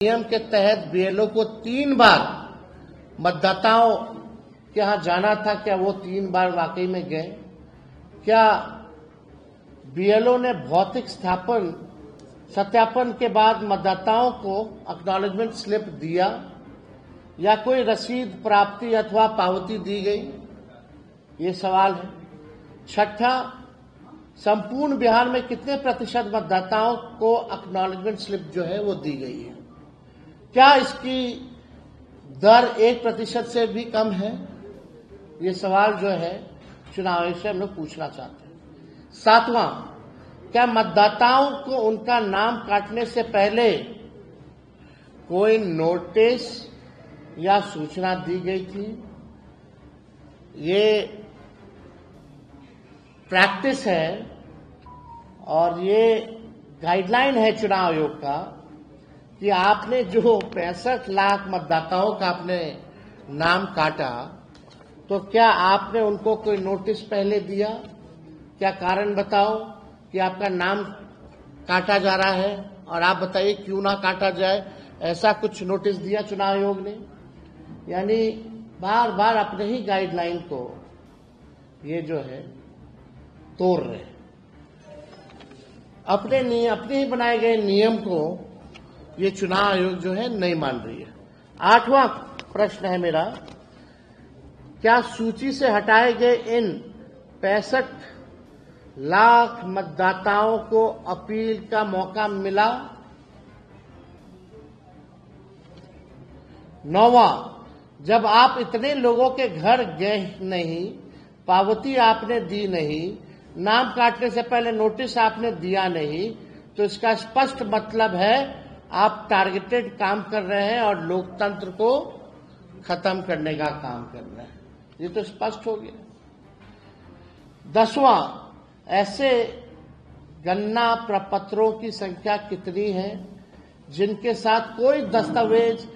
नियम के तहत बीएलओ को 3 बार मतदाताओं के यहां जाना था। क्या वो 3 बार वाकई में गए? क्या बीएलओ ने भौतिक सत्यापन के बाद मतदाताओं को एक्नॉलेजमेंट स्लिप दिया या कोई रसीद प्राप्ति अथवा पावती दी गई? ये सवाल है। छठा, संपूर्ण बिहार में कितने प्रतिशत मतदाताओं को एक्नॉलेजमेंट स्लिप जो है वो दी गई है? क्या इसकी दर 1% से भी कम है? ये सवाल जो है चुनाव आयोग से हम लोग पूछना चाहते हैं। 7वां, क्या मतदाताओं को उनका नाम काटने से पहले कोई नोटिस या सूचना दी गई थी? ये प्रैक्टिस है और ये गाइडलाइन है चुनाव आयोग का कि आपने जो 65 लाख मतदाताओं का आपने नाम काटा, तो क्या आपने उनको कोई नोटिस पहले दिया? क्या कारण बताओ कि आपका नाम काटा जा रहा है और आप बताइए क्यों ना काटा जाए। ऐसा कुछ नोटिस दिया चुनाव आयोग ने? यानी बार बार अपने ही गाइडलाइन को ये जो है तोड़ रहे हैं। अपने ही बनाए गए नियम को ये चुनाव आयोग जो है नहीं मान रही है। 8वां प्रश्न है मेरा, क्या सूची से हटाए गए इन 65 लाख मतदाताओं को अपील का मौका मिला? 9वां, जब आप इतने लोगों के घर गए नहीं, पावती आपने दी नहीं, नाम काटने से पहले नोटिस आपने दिया नहीं, तो इसका स्पष्ट मतलब है आप टारगेटेड काम कर रहे हैं और लोकतंत्र को खत्म करने का काम कर रहे हैं। ये तो स्पष्ट हो गया। 10वां, ऐसे गणना प्रपत्रों की संख्या कितनी है जिनके साथ कोई दस्तावेज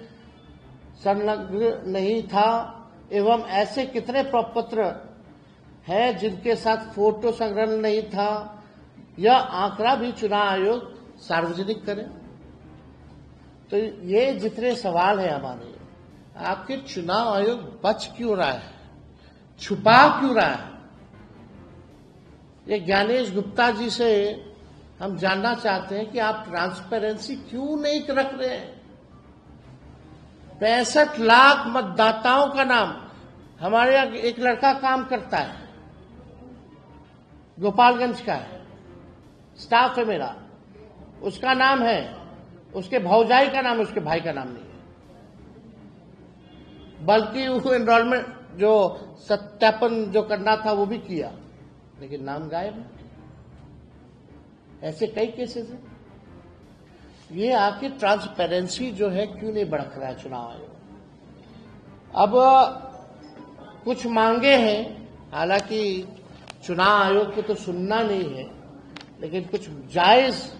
संलग्न नहीं था, एवं ऐसे कितने प्रपत्र है जिनके साथ फोटो संग्रहण नहीं था? यह आंकड़ा भी चुनाव आयोग सार्वजनिक करे। तो ये जितने सवाल है हमारे, आखिर चुनाव आयोग बच क्यों रहा है, छुपा क्यों रहा है? ये ज्ञानेश गुप्ता जी से हम जानना चाहते हैं कि आप ट्रांसपेरेंसी क्यों नहीं रख रहे हैं? 65 लाख मतदाताओं का नाम, हमारे यहाँ एक लड़का काम करता है, गोपालगंज का है, स्टाफ है मेरा, उसका नाम है, उसके भौजाई का नाम है, उसके भाई का नाम नहीं है। बल्कि उसको एनरोलमेंट जो सत्यापन जो करना था वो भी किया, लेकिन नाम गायब है। ऐसे कई केसेस हैं। ये आखिर ट्रांसपेरेंसी जो है क्यों नहीं बढ़ रहा है चुनाव आयोग? अब कुछ मांगे हैं, हालांकि चुनाव आयोग को तो सुनना नहीं है, लेकिन कुछ जायज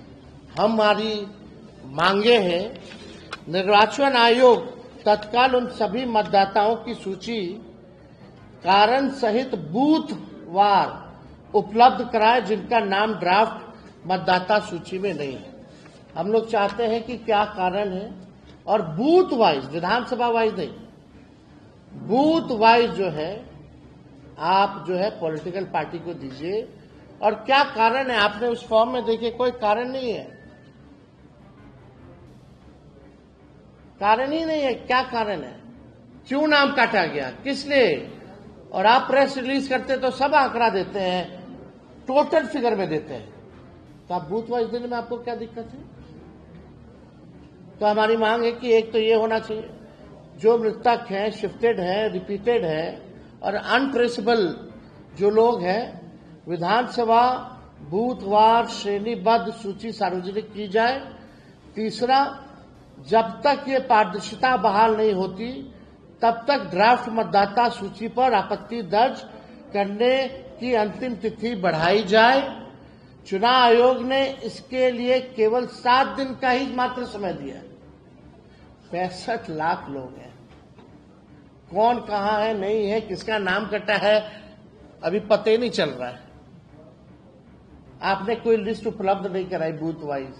हमारी मांगे हैं। निर्वाचन आयोग तत्काल उन सभी मतदाताओं की सूची कारण सहित बूथवार उपलब्ध कराए जिनका नाम ड्राफ्ट मतदाता सूची में नहीं है। हम लोग चाहते हैं कि क्या कारण है, और बूथ वाइज, विधानसभा वाइज नहीं, बूथ वाइज जो है आप जो है पॉलिटिकल पार्टी को दीजिए। और क्या कारण है, आपने उस फॉर्म में देखिए, कोई कारण नहीं है, कारण ही नहीं है। क्या कारण है? क्यों नाम काटा गया, किस लिए? और आप प्रेस रिलीज करते तो सब आंकड़ा देते हैं, टोटल फिगर में देते हैं, तो आप बूथ वाइज देने में आपको क्या दिक्कत है? तो हमारी मांग है कि एक तो ये होना चाहिए, जो मृतक हैं, शिफ्टेड हैं, रिपीटेड हैं और अनट्रेसेबल जो लोग हैं, विधानसभा बूथवार श्रेणीबद्ध सूची सार्वजनिक की जाए। तीसरा, जब तक ये पारदर्शिता बहाल नहीं होती, तब तक ड्राफ्ट मतदाता सूची पर आपत्ति दर्ज करने की अंतिम तिथि बढ़ाई जाए। चुनाव आयोग ने इसके लिए केवल 7 दिन का ही मात्र समय दिया। 65 लाख लोग हैं, कौन कहां है, नहीं है, किसका नाम कटा है, अभी पता ही नहीं चल रहा है। आपने कोई लिस्ट उपलब्ध नहीं कराई बूथ वाइज।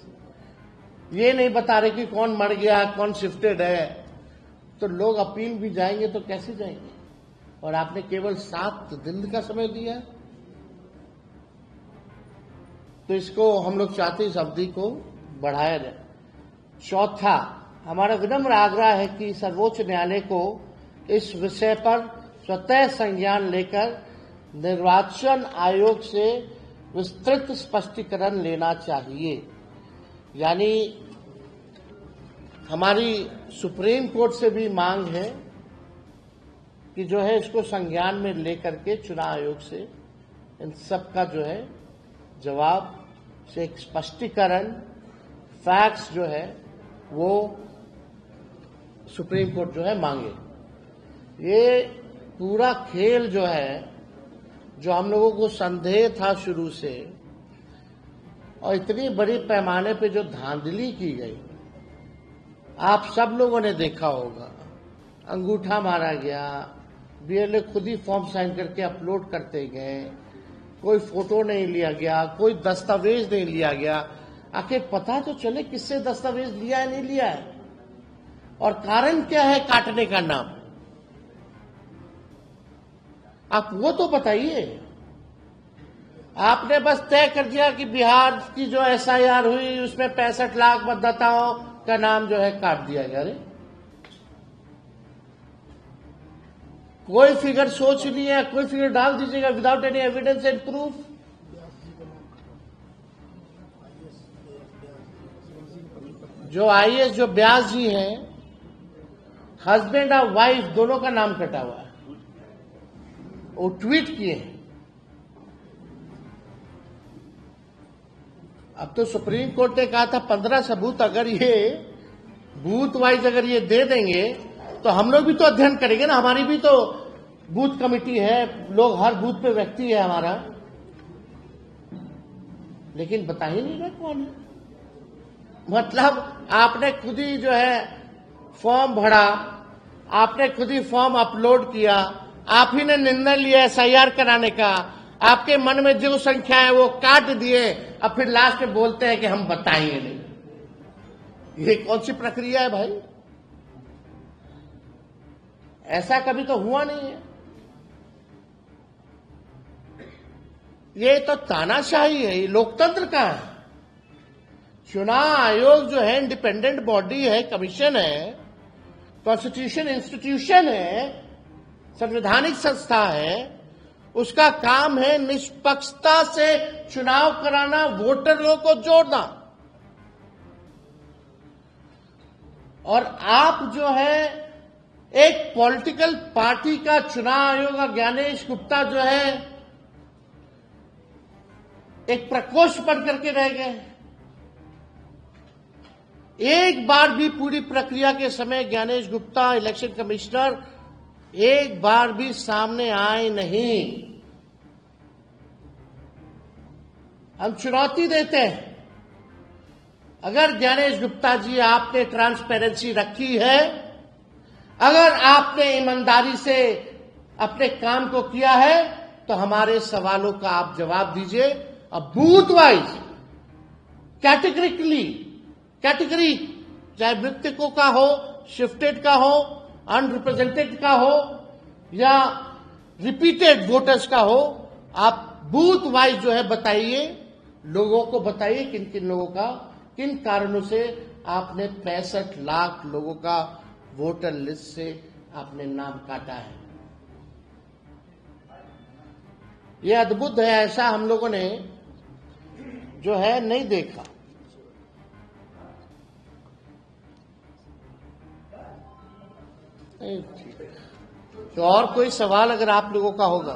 ये नहीं बता रहे कि कौन मर गया, कौन शिफ्टेड है, तो लोग अपील भी जाएंगे तो कैसे जाएंगे? और आपने केवल 7 दिन का समय दिया, तो इसको हम लोग चाहते इस अवधि को बढ़ाया जाए। चौथा, हमारा विनम्र आग्रह है कि सर्वोच्च न्यायालय को इस विषय पर स्वतः संज्ञान लेकर निर्वाचन आयोग से विस्तृत स्पष्टीकरण लेना चाहिए। यानी हमारी सुप्रीम कोर्ट से भी मांग है कि जो है इसको संज्ञान में लेकर के चुनाव आयोग से इन सब का जो है जवाब से एक स्पष्टीकरण, फैक्ट्स जो है वो सुप्रीम कोर्ट जो है मांगे। ये पूरा खेल जो है, जो हम लोगों को संदेह था शुरू से, और इतनी बड़ी पैमाने पे जो धांधली की गई, आप सब लोगों ने देखा होगा। अंगूठा मारा गया, बीएलए खुद ही फॉर्म साइन करके अपलोड करते गए, कोई फोटो नहीं लिया गया, कोई दस्तावेज नहीं लिया गया। आखिर पता तो चले किससे दस्तावेज लिया है, नहीं लिया है, और कारण क्या है काटने का नाम, आप वो तो बताइए। आपने बस तय कर दिया कि बिहार की जो एसआईआर हुई उसमें 65 लाख मतदाताओं का नाम जो है काट दिया गया। अरे कोई फिगर सोच नहीं है, कोई फिगर डाल दीजिएगा without any evidence and proof. जो आईएएस जो व्यास जी हैं, हस्बैंड और वाइफ दोनों का नाम कटा हुआ है, वो ट्वीट किए हैं। अब तो सुप्रीम कोर्ट ने कहा था 15 सबूत अगर ये बूथ वाइज अगर ये दे देंगे तो हम लोग भी तो अध्ययन करेंगे ना, हमारी भी तो बूथ कमेटी है, लोग हर बूथ पे व्यक्ति है हमारा, लेकिन बता ही नहीं रहे कौन है। मतलब आपने खुद ही जो है फॉर्म भरा, आपने खुद ही फॉर्म अपलोड किया, आप ही ने निर्णय लिया एसआईआर कराने का, आपके मन में जो संख्या है वो काट दिए, अब फिर लास्ट में बोलते हैं कि हम बताएंगे नहीं। ये कौन सी प्रक्रिया है भाई? ऐसा कभी तो हुआ नहीं है। ये तो तानाशाही है, ये लोकतंत्र का है। चुनाव आयोग जो है इंडिपेंडेंट बॉडी है, कमीशन है, कॉन्स्टिट्यूशन इंस्टीट्यूशन है, संवैधानिक संस्था है, उसका काम है निष्पक्षता से चुनाव कराना, वोटरों को जोड़ना। और आप जो है एक पॉलिटिकल पार्टी का चुनाव आयोग का ज्ञानेश गुप्ता जो है एक प्रकोष्ठ बन करके रह गए। एक बार भी पूरी प्रक्रिया के समय ज्ञानेश गुप्ता इलेक्शन कमिश्नर एक बार भी सामने आए नहीं। हम चुनौती देते हैं, अगर ज्ञानेश गुप्ता जी आपने ट्रांसपेरेंसी रखी है, अगर आपने ईमानदारी से अपने काम को किया है, तो हमारे सवालों का आप जवाब दीजिए। अब बूथ वाइज कैटेगरी चाहे मृतकों का हो, शिफ्टेड का हो, अनरिप्रेजेंटेड का हो या रिपीटेड वोटर्स का हो, आप बूथ वाइज जो है बताइए, लोगों को बताइए किन किन लोगों का, किन कारणों से आपने 65 लाख लोगों का वोटर लिस्ट से आपने नाम काटा है। यह अद्भुत है, ऐसा हम लोगों ने जो है नहीं देखा। तो और कोई सवाल अगर आप लोगों का होगा?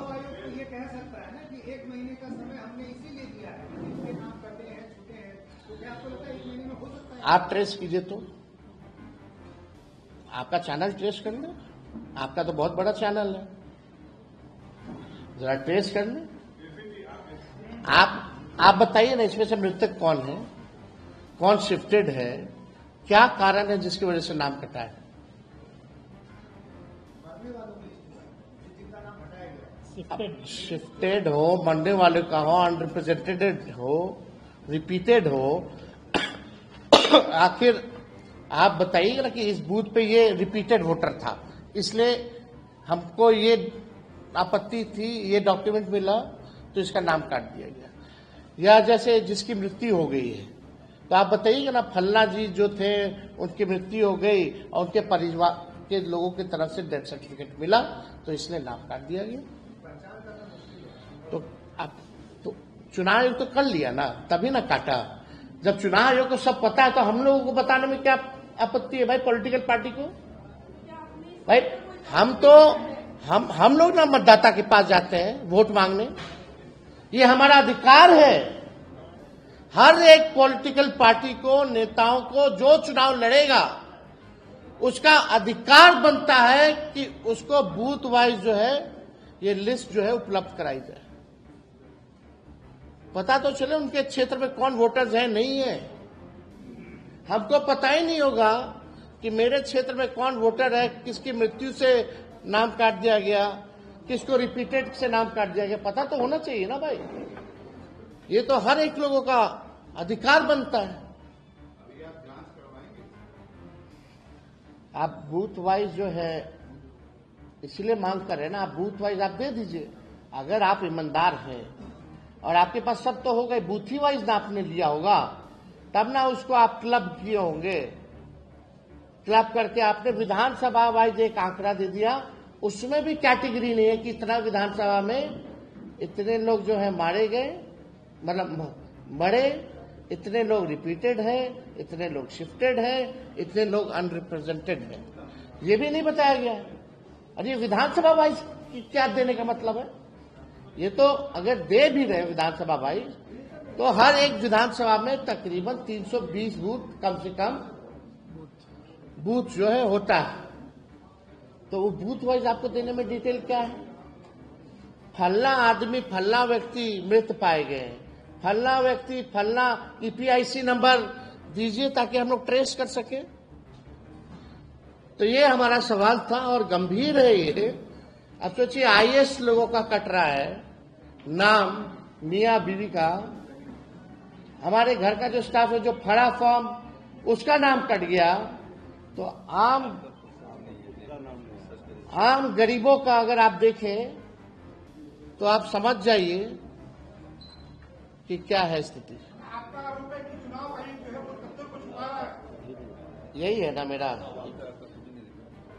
ये कह सकता है ना कि 1 महीने का समय हमने इसीलिए दिया है, जिनके नाम कटे हैं, छूटे हैं, तो क्या आपको लगता है 1 महीने में हो सकता है? आप ट्रेस कीजिए, तो आपका चैनल ट्रेस कर ले, आपका तो बहुत बड़ा चैनल है, जरा ट्रेस कर ले। आप बताइए ना, इसमें से मृतक कौन है, कौन शिफ्टेड है, क्या कारण है जिसकी वजह से नाम कटा है? शिफ्टेड हो, मरने वाले का हो, अनरिप्रेजेंटेड हो, रिपीटेड हो, आखिर आप बताइएगा ना कि इस बूथ पे ये रिपीटेड वोटर था, इसलिए हमको ये आपत्ति थी, ये डॉक्यूमेंट मिला तो इसका नाम काट दिया गया। या जैसे जिसकी मृत्यु हो गई है तो आप बताइएगा ना, फल्ला जी जो थे उनकी मृत्यु हो गई और उनके परिवार के लोगों की तरफ से डेथ सर्टिफिकेट मिला तो इसलिए नाम काट दिया गया। तो अब तो चुनाव आयोग तो कर लिया ना, तभी ना काटा। जब चुनाव आयोग को सब पता है तो हम लोगों को बताने में क्या आपत्ति है भाई? पॉलिटिकल पार्टी को भाई, हम लोग ना मतदाता के पास जाते हैं वोट मांगने, ये हमारा अधिकार है। हर एक पॉलिटिकल पार्टी को, नेताओं को जो चुनाव लड़ेगा उसका अधिकार बनता है कि उसको बूथ वाइज जो है ये लिस्ट जो है उपलब्ध कराई जाए, पता तो चले उनके क्षेत्र में कौन वोटर्स है नहीं है। हमको पता ही नहीं होगा कि मेरे क्षेत्र में कौन वोटर है, किसकी मृत्यु से नाम काट दिया गया, किसको रिपीटेड से नाम काट दिया गया, पता तो होना चाहिए ना भाई। ये तो हर एक लोगों का अधिकार बनता है। आप बूथ वाइज जो है इसलिए मांग कर रहे हैं ना, आप बूथ वाइज आप दे दीजिए। अगर आप ईमानदार हैं और आपके पास सब तो होगा, बूथ ही वाइज ना आपने लिया होगा तब ना उसको आप क्लब किए होंगे। क्लब करके आपने विधानसभा वाइज एक आंकड़ा दे दिया, उसमें भी कैटेगरी नहीं है कि इतना विधानसभा में इतने लोग जो है मारे गए, मतलब मरे, इतने लोग रिपीटेड है, इतने लोग शिफ्टेड है, इतने लोग अनरिप्रेजेंटेड है, ये भी नहीं बताया गया। अरे विधानसभा वाइज क्या देने का मतलब है? ये तो अगर दे भी रहे विधानसभा वाइज तो हर एक विधानसभा में तकरीबन 320 बूथ कम से कम बूथ जो है होता है, तो वो बूथ वाइज आपको देने में डिटेल क्या है? फल्ला आदमी, फल्ला व्यक्ति मृत पाए गए, फल्ला व्यक्ति, फल्ला ईपीआईसी नंबर दीजिए ताकि हम लोग ट्रेस कर सके। तो ये हमारा सवाल था और गंभीर है ये। अब सोचिए आईएएस लोगों का कट रहा है नाम, मियाँ बीवी का, हमारे घर का जो स्टाफ है जो फड़ा फॉर्म उसका नाम कट गया, तो आम गरीबों का अगर आप देखें तो आप समझ जाइए कि क्या है स्थिति। आपका आरोप है कि चुनाव आयोग जो है वो तथ्यों को छुपा रहा है। यही है ना मेरा,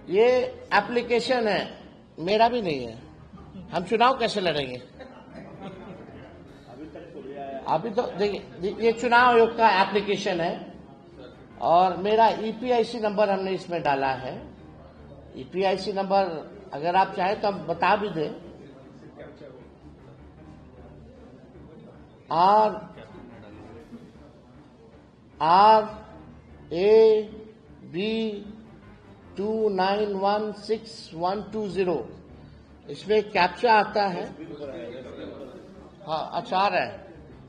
ये एप्लीकेशन है, मेरा भी नहीं है। हम चुनाव कैसे लड़ेंगे? अभी तो देखिए, ये चुनाव आयोग का एप्लीकेशन है और मेरा ईपीआईसी नंबर हमने इसमें डाला है। ईपीआईसी नंबर अगर आप चाहें तो हम बता भी दें, RAB 2916-120, इसमें कैप्चा आता है। हाँ, अच्छा आ रहा है।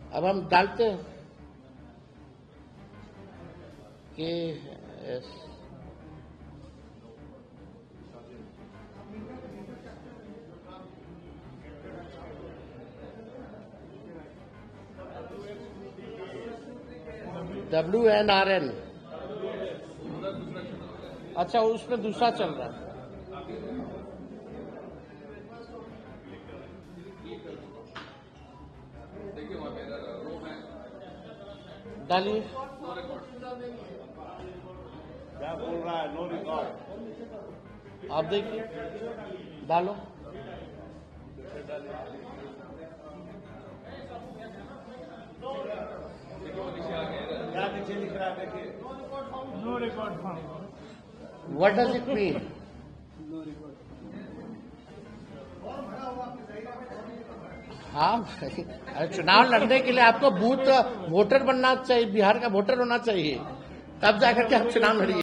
अब हम डालते हैं कि WNRN, अच्छा उसमें दूसरा चल रहा है। डालिए, क्या बोल रहा है? No record. आप देखिए, डालो। क्या नीचे लिख रहा है? देखिए, no record. What does it mean? हाँ, चुनाव लड़ने के लिए आपको बूथ वोटर बनना चाहिए, बिहार का वोटर होना चाहिए, तब जाकर के आप चुनाव लड़िए।